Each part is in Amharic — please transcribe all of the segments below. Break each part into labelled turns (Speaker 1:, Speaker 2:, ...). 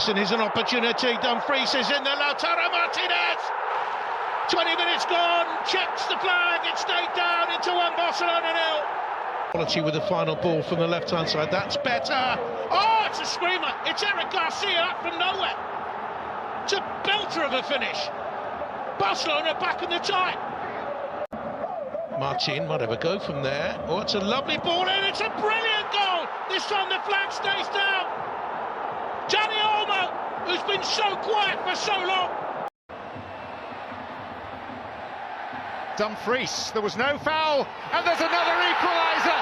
Speaker 1: Jensen is an opportunity. Dumfries is in there. Lautaro Martinez. 20 minutes gone. Checks the flag. It stayed down into 1 Barcelona 0. Quality with the final ball from the left-hand side. That's better. Oh, it's a screamer. It's Eric Garcia up from nowhere. It's a belter of a finish. Barcelona back in the tie. Martin might have a go from there. Oh, it's a lovely ball in. It's a brilliant goal. This time the flag stays down. Dani Olmo, who's been so quiet for so long.
Speaker 2: Dumfries, there was no foul, and there's another equaliser.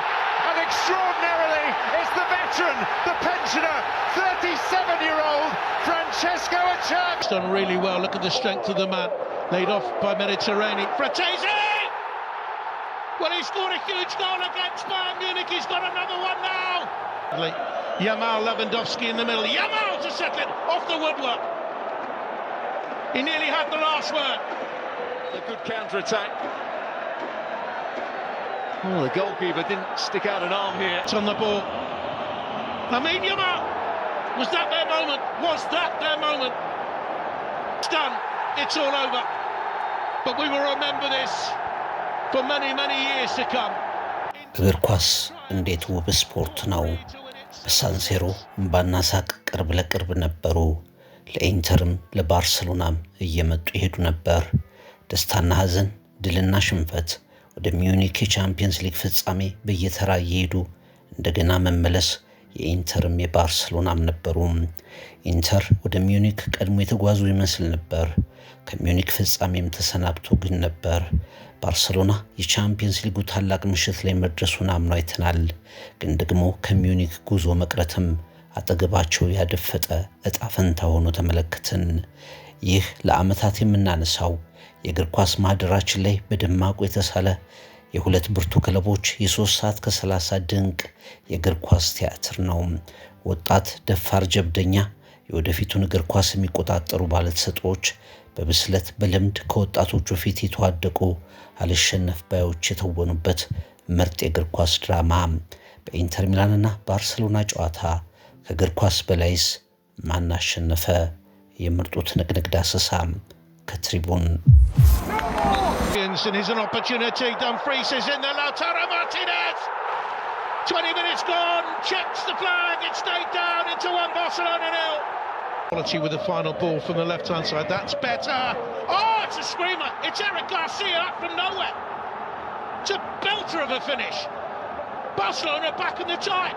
Speaker 2: And extraordinarily, it's the veteran, the pensioner, 37-year-old Francesco Acerbi.
Speaker 1: He's done really well. Look at the strength of the man. Laid off by Mediterranean. Fratesi! Well, he scored a huge goal against Bayern Munich. He's got another one now. Yamal Lewandowski in the middle. Yamal to settle it off the woodwork. He nearly had the last word.
Speaker 2: A good counter-attack. Oh, the goalkeeper didn't stick out an arm here.
Speaker 1: It's on the ball. Lamine Yamal. Was that their moment? Was that their moment? It's done. It's all over. But we will remember this for many, many years to come.
Speaker 3: እግር ኳስ እንዴት ውብ ስፖርት ነው። በሳንሴሮ እምባና ሳቅ ቅርብ ለቅርብ ነበሩ። ለኢንተርም ለባርሴሎናም እየመጡ ይሄዱ ነበር። ደስታና ሐዘን፣ ድልና ሽንፈት፣ ወደ ሚዩኒክ የቻምፒየንስ ሊግ ፍጻሜ በየተራ እየሄዱ እንደገና መመለስ የኢንተርም የባርሴሎናም ነበሩ። ኢንተር ወደ ሚዩኒክ ቀድሞ የተጓዙ ይመስል ነበር። ከሚዩኒክ ፍጻሜም ተሰናብቶ ግን ነበር። ባርሴሎና የቻምፒየንስ ሊጉ ታላቅ ምሽት ላይ መድረሱን አምኖ አይተናል። ግን ደግሞ ከሚዩኒክ ጉዞ መቅረትም አጠገባቸው ያደፈጠ እጣ ፈንታ ሆኖ ተመለከትን። ይህ ለዓመታት የምናነሳው የእግር ኳስ ማህደራችን ላይ በደማቁ የተሳለ የሁለት ብርቱ ክለቦች የ3 ሰዓት ከ30 ድንቅ የእግር ኳስ ቲያትር ነው። ወጣት ደፋር ጀብደኛ የወደፊቱን እግር ኳስ የሚቆጣጠሩ ባለተሰጥኦዎች በብስለት በልምድ ከወጣቶቹ ፊት የተዋደቁ አልሸነፍ ባዮች የተወኑበት ምርጥ የእግር ኳስ ድራማ በኢንተር ሚላንና ባርሴሎና ጨዋታ ከእግር ኳስ በላይስ ማን አሸነፈ? የምርጡ ትንቅንቅ ዳሰሳ ከትሪቡን።
Speaker 1: Jensen is an opportunity. Dumfries is in there. Lautaro Martinez. 20 minutes gone. Checks the flag. It stayed down into 1 Barcelona 0. Quality with the final ball from the left-hand side. That's better. Oh, it's a screamer. It's Eric Garcia up from nowhere. It's a belter of a finish. Barcelona back in the tie.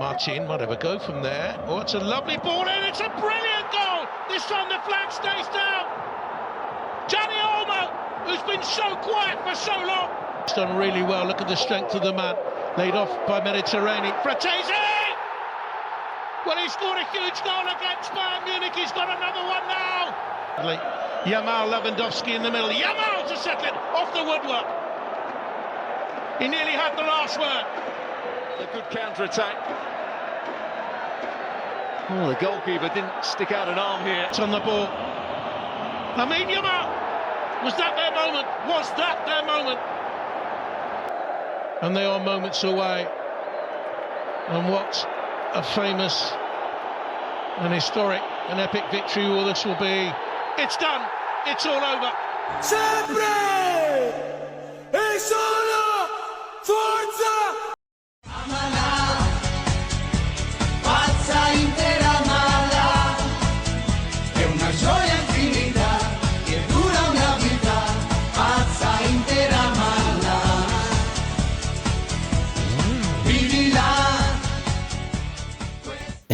Speaker 1: Martin might have a go from there. Oh, it's a lovely ball in. It's a brilliant goal. This time the flag stays down. Dani Olmo, who's been so quiet for so long. He's done really well. Look at the strength of the man. Laid off by Mediterranean. Fratesi! Well, he scored a huge goal against Bayern Munich. He's got another one now. Yamal Lewandowski in the middle. Yamal to settle it off the woodwork. He nearly had the last word.
Speaker 2: A good counter-attack. Oh, the goalkeeper didn't stick out an arm here.
Speaker 1: It's on the ball. Lamine Yamal. Was that their moment? Was that their moment? And they are moments away. And what a famous and historic and epic victory all this will be. It's done. It's all over.
Speaker 4: Sempre e solo forza! Pazza intera mala, è una gioia infinita che dura una vita. Pazza intera mala, vivila.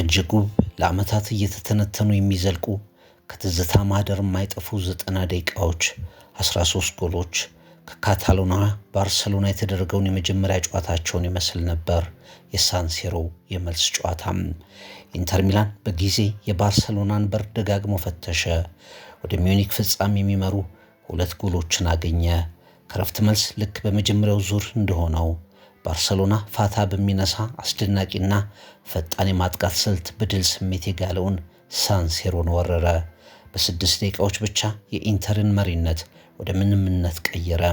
Speaker 3: እጅግ ውብ ለዓመታት እየተተነተኑ የሚዘልቁ ከትዝታ ማህደር የማይጠፉ 90 ደቂቃዎች 13 ጎሎች ከካታሎና ባርሴሎና የተደረገውን የመጀመሪያ ጨዋታቸውን ይመስል ነበር። የሳንሴሮ የመልስ ጨዋታም ኢንተር ሚላን በጊዜ የባርሴሎናን በር ደጋግሞ ፈተሸ። ወደ ሚዩኒክ ፍጻሜ የሚመሩ 2 ጎሎችን አገኘ። ከረፍት መልስ ልክ በመጀመሪያው ዙር እንደሆነው ባርሴሎና ፋታ በሚነሳ አስደናቂና ፈጣን የማጥቃት ስልት በድል ስሜት የጋለውን ሳንሴሮን ወረረ። በ6 ደቂቃዎች ብቻ የኢንተርን መሪነት ወደ ምንምነት ቀየረ።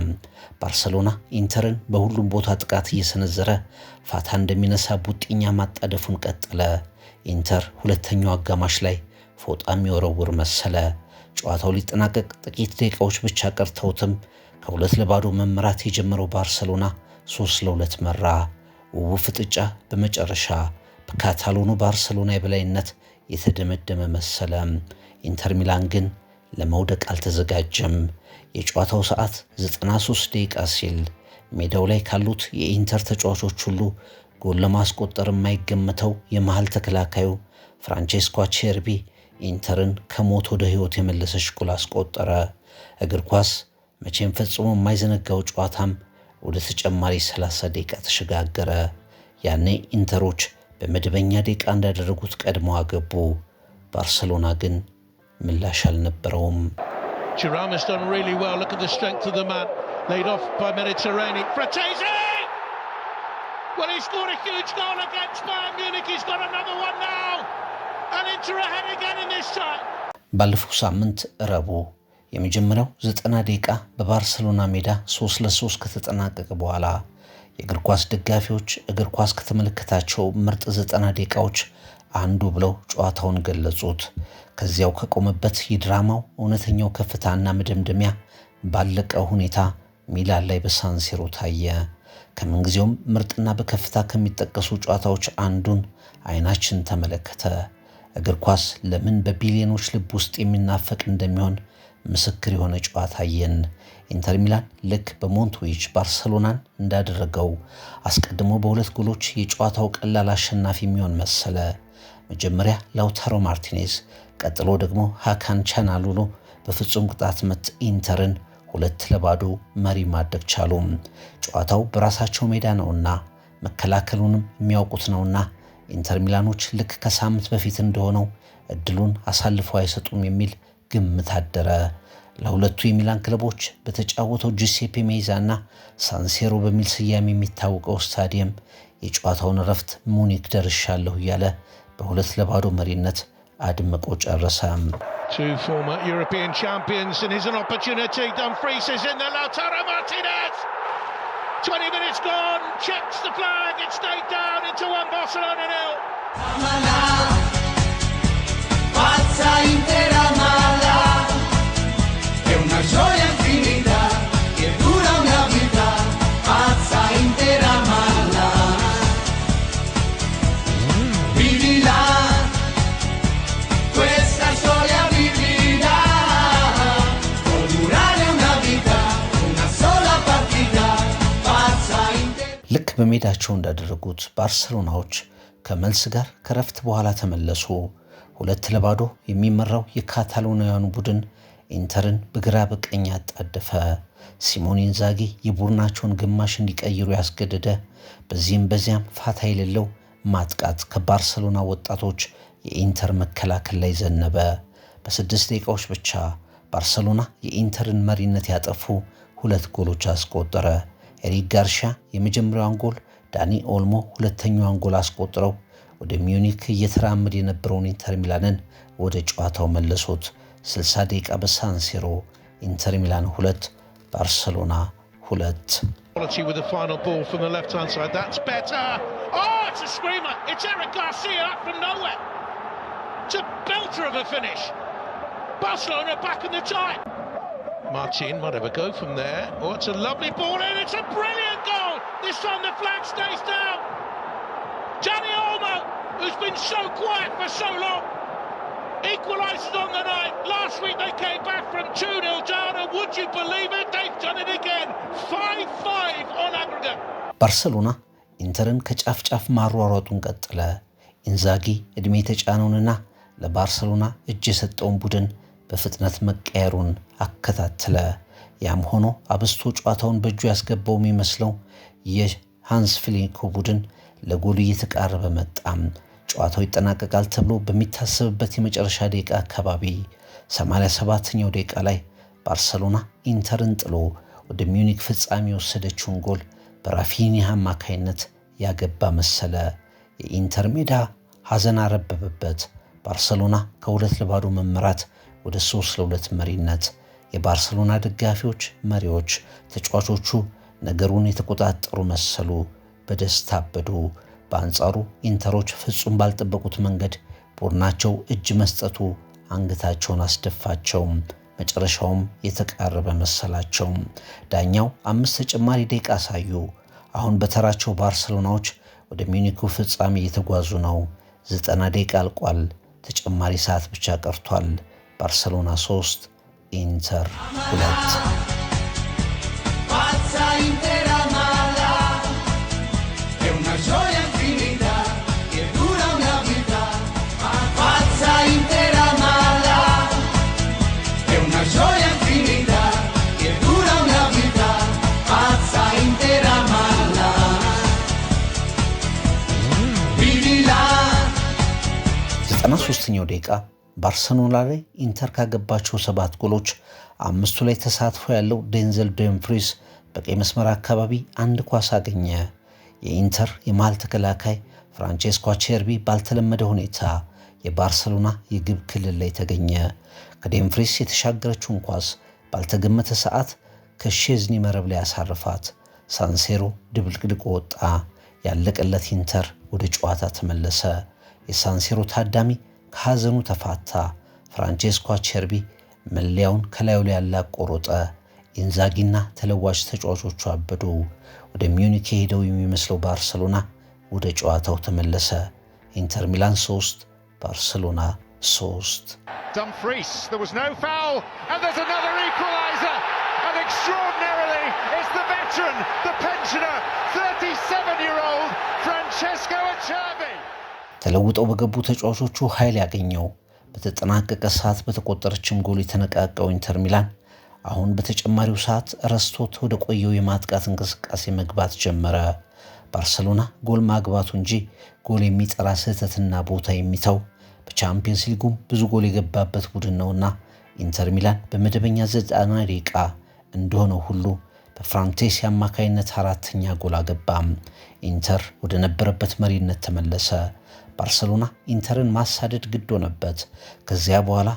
Speaker 3: ባርሴሎና ኢንተርን በሁሉም ቦታ ጥቃት እየሰነዘረ ፋታ እንደሚነሳ ቡጢኛ ማጣደፉን ቀጠለ። ኢንተር ሁለተኛው አጋማሽ ላይ ፎጣ የሚወረውር መሰለ። ጨዋታው ሊጠናቀቅ ጥቂት ደቂቃዎች ብቻ ቀርተውትም ከ2-0 መምራት የጀመረው ባርሰሎና 3-2 መራ። ውቡ ፍጥጫ በመጨረሻ በካታሎኑ ባርሰሎና የበላይነት የተደመደመ መሰለ። ኢንተር ሚላን ግን ለመውደቅ አልተዘጋጀም። የጨዋታው ሰዓት 93 ደቂቃ ሲል ሜዳው ላይ ካሉት የኢንተር ተጫዋቾች ሁሉ ጎል ለማስቆጠር የማይገመተው የመሃል ተከላካዩ ፍራንቼስኮ አቼርቢ ኢንተርን ከሞት ወደ ሕይወት የመለሰች ጎል አስቆጠረ። እግር ኳስ መቼም ፈጽሞ የማይዘነጋው ጨዋታም ወደ ተጨማሪ 30 ደቂቃ ተሸጋገረ። ያኔ ኢንተሮች በመደበኛ ደቂቃ እንዳደረጉት ቀድመው አገቡ። ባርሰሎና ግን ምላሽ አልነበረውም።
Speaker 1: Thuram has done really well. Look at the strength of the man. Laid off by Mediterranean. Fratesi! Well, he scored a huge goal against Bayern Munich. He's got another one now. And Inter ahead again in this time.
Speaker 3: ባለፈው ሳምንት ረቡዕ የመጀመሪያው 90 ደቂቃ በባርሰሎና ሜዳ 3-3 ከተጠናቀቀ በኋላ የእግር ኳስ ደጋፊዎች እግር ኳስ ከተመለከታቸው ምርጥ 90 ደቂቃዎች አንዱ ብለው ጨዋታውን ገለጹት። ከዚያው ከቆመበት የድራማው እውነተኛው ከፍታና መደምደሚያ ባለቀ ሁኔታ ሚላን ላይ በሳንሲሮ ታየ። ከምንጊዜውም ምርጥና በከፍታ ከሚጠቀሱ ጨዋታዎች አንዱን አይናችን ተመለከተ። እግር ኳስ ለምን በቢሊዮኖች ልብ ውስጥ የሚናፈቅ እንደሚሆን ምስክር የሆነ ጨዋታ አየን። ኢንተር ሚላን ልክ በሞንትዊች ባርሰሎናን እንዳደረገው አስቀድሞ በ2 ጎሎች የጨዋታው ቀላል አሸናፊ የሚሆን መሰለ። መጀመሪያ ላውታሮ ማርቲኔዝ፣ ቀጥሎ ደግሞ ሃካን ቻናሉሉ በፍጹም ቅጣት ምት ኢንተርን 2-0 መሪ ማድረግ ቻሉ። ጨዋታው በራሳቸው ሜዳ ነውና መከላከሉንም የሚያውቁት ነውና ኢንተር ሚላኖች ልክ ከሳምንት በፊት እንደሆነው እድሉን አሳልፈው አይሰጡም የሚል ግምት አደረ። ለሁለቱ የሚላን ክለቦች በተጫወተው ጁሴፔ ሜዛና ሳንሴሮ በሚል ስያሜ የሚታወቀው ስታዲየም የጨዋታውን እረፍት ሙኒክ ደርሻለሁ እያለ በ2-0 መሪነት አድምቆ ጨረሰ።
Speaker 1: Two former European champions, and here's an opportunity. Dumfries is in there. Lautaro Martinez. 20 minutes gone. Checks the flag. It stayed down into 1 Barcelona 0.
Speaker 4: Amala, pazza intera mala, è una gioia infinita che dura una vita. Pazza intera mala, vivila, questa storia vivila, può durare una vita, una sola partita. Pazza intera.
Speaker 3: ልክ በሜዳቸው እንዳደረጉት ባርሰሎናዎች ከመልስ ጋር ከረፍት በኋላ ተመለሱ። 2-0 የሚመራው የካታሎናውያኑ ቡድን ኢንተርን በግራ በቀኝ አጣደፈ። ሲሞኔ ኢንዛጊ የቡድናቸውን ግማሽ እንዲቀይሩ ያስገደደ፣ በዚህም በዚያም ፋታ የሌለው ማጥቃት ከባርሰሎና ወጣቶች የኢንተር መከላከል ላይ ዘነበ። በ6 ደቂቃዎች ብቻ ባርሰሎና የኢንተርን መሪነት ያጠፉ 2 ጎሎች አስቆጠረ። ኤሪክ ጋርሺያ የመጀመሪያውን ጎል፣ ዳኒ ኦልሞ ሁለተኛውን ጎል አስቆጥረው ወደ ሚዩኒክ እየተራመደ የነበረውን ኢንተር ሚላንን ወደ ጨዋታው መለሱት። 60 ደቂቃ በሳንሲሮ ኢንተር ሚላን 2 ባርሰሎና 2።
Speaker 1: Quality with the final ball from the left-hand side. That's better. Oh, it's a screamer. It's Eric Garcia up from nowhere. It's a belter of a finish. Barcelona back in the tie. Martin might have a go from there. Oh, it's a lovely ball in. It's a brilliant goal. This time the flag stays down. Gianni Olmo, who's been so quiet for so long, equalises on the night. Last week they came back from 2-0 down, and would you believe it? They've done it again. 5-5 on aggregate.
Speaker 3: ባርሰሎና ኢንተርን ከጫፍ ጫፍ ማሯሯጡን ቀጠለ። ኢንዛጊ እድሜ የተጫነውንና ለባርሰሎና እጅ የሰጠውን ቡድን በፍጥነት መቀየሩን አከታተለ። ያም ሆኖ አብስቶ ጨዋታውን በእጁ ያስገባው የሚመስለው የሃንስ ፍሊክ ቡድን ለጎል እየተቃረበ መጣም። ጨዋታው ይጠናቀቃል ተብሎ በሚታሰብበት የመጨረሻ ደቂቃ አካባቢ 87ኛው ደቂቃ ላይ ባርሰሎና ኢንተርን ጥሎ ወደ ሚዩኒክ ፍጻሜ የወሰደችውን ጎል በራፊኒያ አማካይነት ያገባ መሰለ። የኢንተር ሜዳ ሐዘን አረበበበት። ባርሰሎና ከ2-0 መመራት ወደ 3-2 መሪነት። የባርሰሎና ደጋፊዎች፣ መሪዎች፣ ተጫዋቾቹ ነገሩን የተቆጣጠሩ መሰሉ። በደስታ አበዱ። በአንጻሩ ኢንተሮች ፍጹም ባልጠበቁት መንገድ ቡድናቸው እጅ መስጠቱ አንገታቸውን አስደፋቸው። መጨረሻውም የተቃረበ መሰላቸው። ዳኛው 5 ተጨማሪ ደቂቃ አሳዩ። አሁን በተራቸው ባርሰሎናዎች ወደ ሚዩኒኩ ፍጻሜ እየተጓዙ ነው። 90 ደቂቃ አልቋል። ተጨማሪ ሰዓት ብቻ ቀርቷል። ባርሰሎና 3 ኢንተር 2። ሶስተኛው ደቂቃ ባርሰሎና ላይ ኢንተር ካገባቸው 7 ጎሎች 5ቱ ላይ ተሳትፎ ያለው ዴንዘል ዶምፍሪስ በቀይ መስመር አካባቢ አንድ ኳስ አገኘ። የኢንተር የመሃል ተከላካይ ፍራንቼስኮ አቼርቢ ባልተለመደ ሁኔታ የባርሰሎና የግብ ክልል ላይ ተገኘ። ከዶምፍሪስ የተሻገረችውን ኳስ ባልተገመተ ሰዓት ከሼዝኒ መረብ ላይ ያሳርፋት። ሳንሴሮ ድብልቅልቅ ወጣ። ያለቀለት ኢንተር ወደ ጨዋታ ተመለሰ። የሳንሴሮ ታዳሚ ከሐዘኑ ተፋታ። ፍራንቼስኮ አቼርቢ መለያውን ከላዩ ላይ ያላቆረጠ። ኢንዛጊና ተለዋጭ ተጫዋቾቹ አበዱ። ወደ ሚዩኒክ ሄደው የሚመስለው ባርሰሎና ወደ ጨዋታው ተመለሰ። ኢንተር ሚላን 3 ባርሰሎና 3።
Speaker 2: Dumfries, there was no foul and there's another equalizer, and extraordinarily it's the veteran, the pensioner, 37-year-old Francesco Acerbi.
Speaker 3: ተለውጠው በገቡ ተጫዋቾቹ ኃይል ያገኘው በተጠናቀቀ ሰዓት በተቆጠረችም ጎል የተነቃቀው ኢንተር ሚላን አሁን በተጨማሪው ሰዓት ረስቶት ወደ ቆየው የማጥቃት እንቅስቃሴ መግባት ጀመረ። ባርሰሎና ጎል ማግባቱ እንጂ ጎል የሚጠራ ስህተትና ቦታ የሚተው በቻምፒየንስ ሊጉም ብዙ ጎል የገባበት ቡድን ነውና ኢንተር ሚላን በመደበኛ 90 ደቂቃ እንደሆነው ሁሉ በፍራንቴሲ አማካይነት 4ኛ ጎል አገባም። ኢንተር ወደ ነበረበት መሪነት ተመለሰ። ባርሰሎና ኢንተርን ማሳደድ ግድ ሆነበት። ከዚያ በኋላ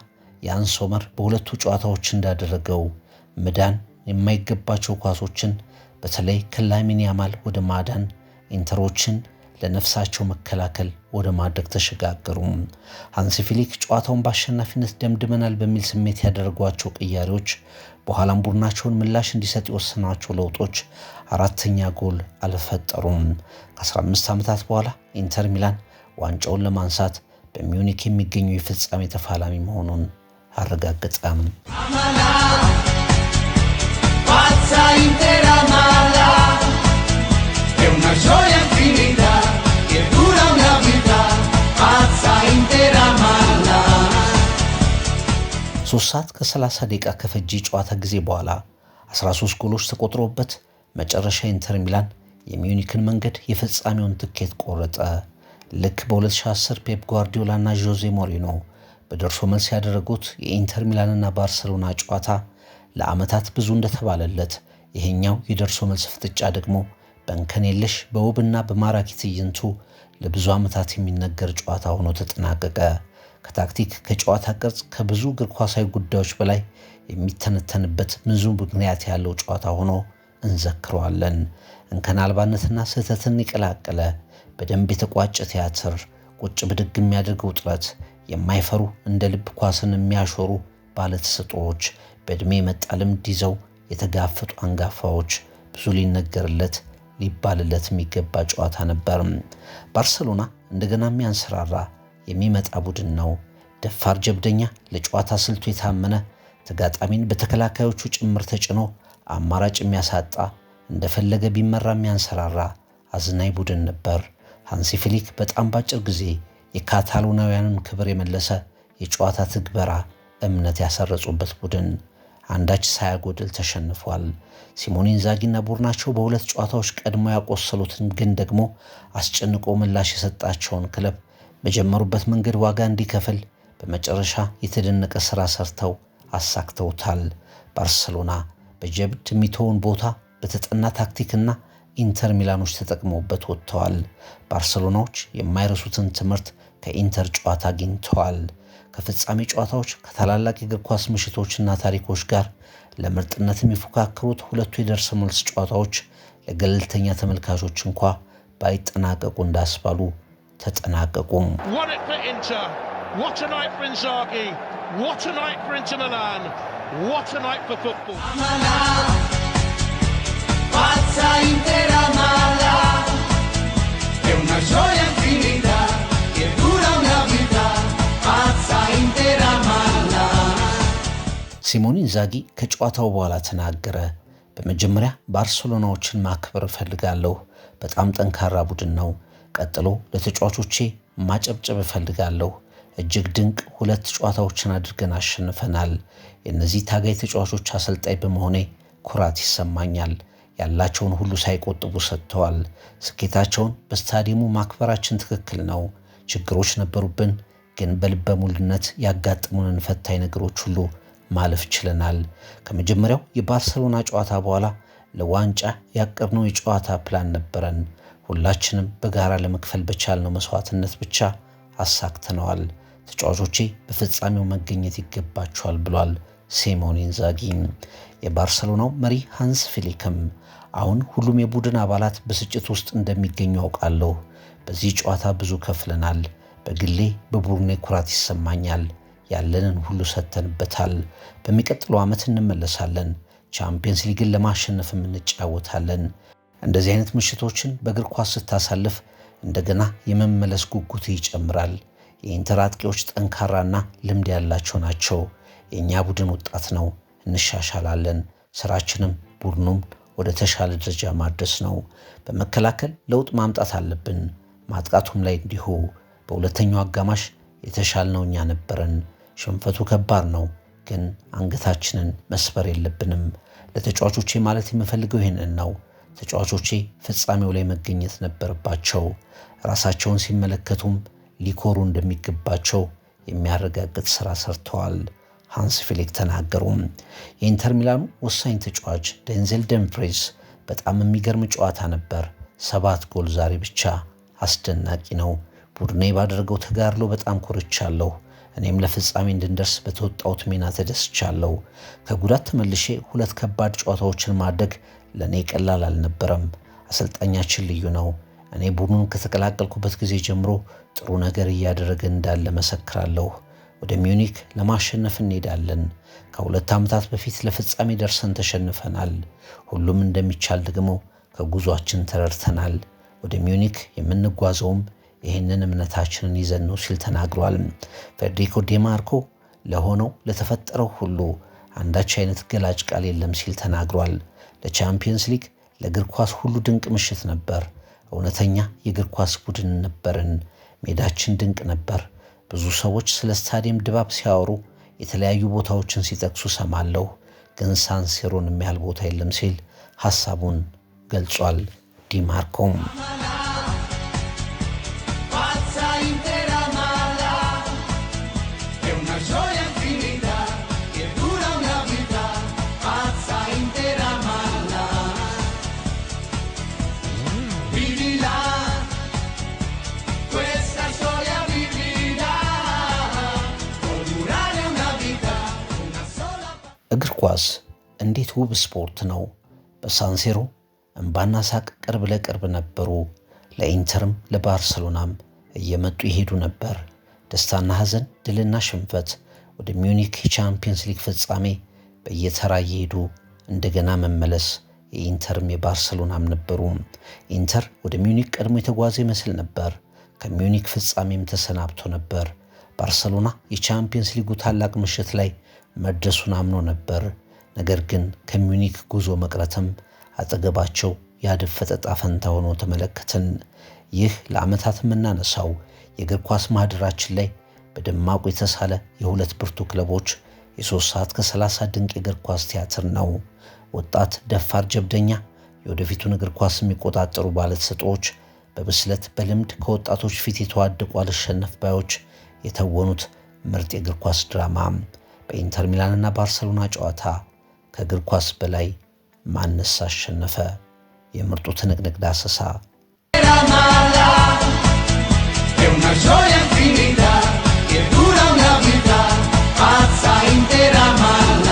Speaker 3: ያን ሶመር በሁለቱ ጨዋታዎች እንዳደረገው መዳን የማይገባቸው ኳሶችን በተለይ ከላሚን ያማል ወደ ማዳን፣ ኢንተሮችን ለነፍሳቸው መከላከል ወደ ማድረግ ተሸጋገሩ። ሃንሲ ፍሊክ ጨዋታውን በአሸናፊነት ደምድመናል በሚል ስሜት ያደረጓቸው ቅያሬዎች በኋላም ቡድናቸውን ምላሽ እንዲሰጥ የወሰኗቸው ለውጦች 4ኛ ጎል አልፈጠሩም። ከ15 ዓመታት በኋላ ኢንተር ሚላን ዋንጫውን ለማንሳት በሚዩኒክ የሚገኘው የፍጻሜ ተፋላሚ መሆኑን አረጋገጠም። ሶስት ሰዓት ከ30 ደቂቃ ከፈጀ ጨዋታ ጊዜ በኋላ 13 ጎሎች ተቆጥሮበት መጨረሻ ኢንተር ሚላን የሚዩኒክን መንገድ የፍጻሜውን ትኬት ቆረጠ። ልክ በ2010 ፔፕ ጓርዲዮላ እና ጆዜ ሞሪኖ በደርሶ መልስ ያደረጉት የኢንተር ሚላንና ባርሰሎና ጨዋታ ለዓመታት ብዙ እንደተባለለት ይሄኛው የደርሶ መልስ ፍጥጫ ደግሞ በእንከን የለሽ በውብና በማራኪ ትዕይንቱ ለብዙ ዓመታት የሚነገር ጨዋታ ሆኖ ተጠናቀቀ። ከታክቲክ ከጨዋታ ቅርጽ ከብዙ እግር ኳሳዊ ጉዳዮች በላይ የሚተነተንበት ብዙ ምክንያት ያለው ጨዋታ ሆኖ እንዘክረዋለን። እንከን አልባነትና ስህተትን የቀላቀለ በደንብ የተቋጨ ቲያትር፣ ቁጭ ብድግ የሚያደርገው ጥረት፣ የማይፈሩ እንደ ልብ ኳስን የሚያሾሩ ባለተሰጥኦዎች፣ በዕድሜ የመጣ ልምድ ይዘው የተጋፈጡ አንጋፋዎች፣ ብዙ ሊነገርለት ሊባልለት የሚገባ ጨዋታ ነበር። ባርሰሎና እንደገና የሚያንሰራራ የሚመጣ ቡድን ነው። ደፋር ጀብደኛ፣ ለጨዋታ ስልቱ የታመነ፣ ተጋጣሚን በተከላካዮቹ ጭምር ተጭኖ አማራጭ የሚያሳጣ፣ እንደፈለገ ቢመራ የሚያንሰራራ አዝናኝ ቡድን ነበር። ሃንሲ ፍሊክ በጣም ባጭር ጊዜ የካታሎናውያንን ክብር የመለሰ የጨዋታ ትግበራ እምነት ያሰረጹበት ቡድን አንዳች ሳያጎድል ተሸንፏል። ሲሞኔ ኢንዛጊና ቡድናቸው በሁለት ጨዋታዎች ቀድሞ ያቆሰሉትን ግን ደግሞ አስጨንቆ ምላሽ የሰጣቸውን ክለብ በጀመሩበት መንገድ ዋጋ እንዲከፍል በመጨረሻ የተደነቀ ሥራ ሰርተው አሳክተውታል። ባርሰሎና በጀብድ የሚተውን ቦታ በተጠና ታክቲክና ኢንተር ሚላኖች ተጠቅመውበት ወጥተዋል። ባርሰሎናዎች የማይረሱትን ትምህርት ከኢንተር ጨዋታ አግኝተዋል። ከፍጻሜ ጨዋታዎች ከታላላቅ የእግር ኳስ ምሽቶችና ታሪኮች ጋር ለምርጥነት የሚፎካከሩት ሁለቱ የደርሶ መልስ ጨዋታዎች ለገለልተኛ ተመልካቾች እንኳ ባይጠናቀቁ እንዳስባሉ ተጠናቀቁም።
Speaker 1: What a night for Inzaghi, what a night for Inter Milan, what a night for football.
Speaker 4: Pazza intera mala, è una gioia infinita che dura una vita. Pazza intera mala.
Speaker 3: ሲሞኔ ኢንዛጊ ከጨዋታው በኋላ ተናገረ። በመጀመሪያ ባርሴሎናዎችን ማክበር እፈልጋለሁ። በጣም ጠንካራ ቡድን ነው። ቀጥሎ ለተጫዋቾቼ ማጨብጨብ እፈልጋለሁ። እጅግ ድንቅ ሁለት ጨዋታዎችን አድርገን አሸንፈናል። የነዚህ ታጋይ ተጫዋቾች አሰልጣኝ በመሆኔ ኩራት ይሰማኛል። ያላቸውን ሁሉ ሳይቆጥቡ ሰጥተዋል። ስኬታቸውን በስታዲየሙ ማክበራችን ትክክል ነው። ችግሮች ነበሩብን፣ ግን በልበ ሙሉነት ያጋጠሙንን ፈታኝ ነገሮች ሁሉ ማለፍ ችለናል። ከመጀመሪያው የባርሴሎና ጨዋታ በኋላ ለዋንጫ ያቀርነው የጨዋታ ፕላን ነበረን። ሁላችንም በጋራ ለመክፈል በቻልነው መስዋዕትነት ብቻ አሳክተነዋል። ተጫዋቾቼ በፍጻሜው መገኘት ይገባቸዋል ብሏል ሲሞኔ ኢንዛጊ። የባርሴሎናው መሪ ሃንስ ፊሊክም አሁን ሁሉም የቡድን አባላት በስጭት ውስጥ እንደሚገኙ አውቃለሁ። በዚህ ጨዋታ ብዙ ከፍለናል። በግሌ በቡድኔ ኩራት ይሰማኛል። ያለንን ሁሉ ሰጥተንበታል። በሚቀጥለው ዓመት እንመለሳለን። ቻምፒየንስ ሊግን ለማሸነፍም እንጫወታለን። እንደዚህ አይነት ምሽቶችን በእግር ኳስ ስታሳልፍ እንደገና የመመለስ ጉጉት ይጨምራል። የኢንተር አጥቂዎች ጠንካራና ልምድ ያላቸው ናቸው። የእኛ ቡድን ወጣት ነው። እንሻሻላለን። ስራችንም ቡድኑም ወደ ተሻለ ደረጃ ማድረስ ነው። በመከላከል ለውጥ ማምጣት አለብን። ማጥቃቱም ላይ እንዲሁ። በሁለተኛው አጋማሽ የተሻልነው እኛ ነበረን። ሽንፈቱ ከባድ ነው፣ ግን አንገታችንን መስበር የለብንም። ለተጫዋቾቼ ማለት የምፈልገው ይህንን ነው። ተጫዋቾቼ ፍጻሜው ላይ መገኘት ነበረባቸው። ራሳቸውን ሲመለከቱም ሊኮሩ እንደሚገባቸው የሚያረጋግጥ ስራ ሰርተዋል። ሃንስ ፊሊክ ተናገሩ። የኢንተር ሚላኑ ወሳኝ ተጫዋች ዴንዘል ደምፍሪዝ በጣም የሚገርም ጨዋታ ነበር። 7 ጎል ዛሬ ብቻ አስደናቂ ነው። ቡድኔ ባደረገው ተጋድሎ በጣም ኮርቻለሁ። እኔም ለፍጻሜ እንድንደርስ በተወጣሁት ሚና ተደስቻለሁ። ከጉዳት ተመልሼ 2 ከባድ ጨዋታዎችን ማድረግ ለእኔ ቀላል አልነበረም። አሰልጣኛችን ልዩ ነው። እኔ ቡድኑን ከተቀላቀልኩበት ጊዜ ጀምሮ ጥሩ ነገር እያደረገ እንዳለ መሰክራለሁ። ወደ ሚዩኒክ ለማሸነፍ እንሄዳለን። ከ2 ዓመታት በፊት ለፍጻሜ ደርሰን ተሸንፈናል። ሁሉም እንደሚቻል ደግሞ ከጉዟችን ተረድተናል። ወደ ሚዩኒክ የምንጓዘውም ይህንን እምነታችንን ይዘን ነው ሲል ተናግሯል። ፌዴሪኮ ዴማርኮ ለሆነው ለተፈጠረው ሁሉ አንዳች አይነት ገላጭ ቃል የለም ሲል ተናግሯል። ለቻምፒየንስ ሊግ ለእግር ኳስ ሁሉ ድንቅ ምሽት ነበር። እውነተኛ የእግር ኳስ ቡድን ነበርን። ሜዳችን ድንቅ ነበር። ብዙ ሰዎች ስለ ስታዲየም ድባብ ሲያወሩ የተለያዩ ቦታዎችን ሲጠቅሱ ሰማለሁ፣ ግን ሳንሲሮን የሚያህል ቦታ የለም ሲል ሐሳቡን ገልጿል። ዲማርኮም እግር ኳስ እንዴት ውብ ስፖርት ነው! በሳንሲሮ እምባና ሳቅ ቅርብ ለቅርብ ነበሩ። ለኢንተርም ለባርሴሎናም እየመጡ ይሄዱ ነበር። ደስታና ሐዘን፣ ድልና ሽንፈት፣ ወደ ሚዩኒክ የቻምፒየንስ ሊግ ፍጻሜ በየተራ እየሄዱ እንደገና መመለስ የኢንተርም የባርሴሎናም ነበሩ። ኢንተር ወደ ሚዩኒክ ቀድሞ የተጓዘ ይመስል ነበር። ከሚዩኒክ ፍጻሜም ተሰናብቶ ነበር። ባርሴሎና የቻምፒየንስ ሊጉ ታላቅ ምሽት ላይ መድረሱን አምኖ ነበር። ነገር ግን ከሚዩኒክ ጉዞ መቅረትም አጠገባቸው ያደፈጠ ዕጣ ፈንታ ሆኖ ተመለከትን። ይህ ለዓመታት የምናነሳው የእግር ኳስ ማህደራችን ላይ በደማቁ የተሳለ የሁለት ብርቱ ክለቦች የ3 ሰዓት ከ30 ድንቅ የእግር ኳስ ቲያትር ነው። ወጣት ደፋር ጀብደኛ የወደፊቱን እግር ኳስ የሚቆጣጠሩ ባለተሰጥኦዎች በብስለት በልምድ ከወጣቶች ፊት የተዋደቁ አልሸነፍ ባዮች የተወኑት ምርጥ የእግር ኳስ ድራማ። በኢንተር ሚላንና ባርሴሎና ጨዋታ ከእግር ኳስ በላይ ማንስ አሸነፈ? የምርጡ ትንቅንቅ ዳሰሳ
Speaker 4: È una gioia infinita che dura una vita, pazza intera mala.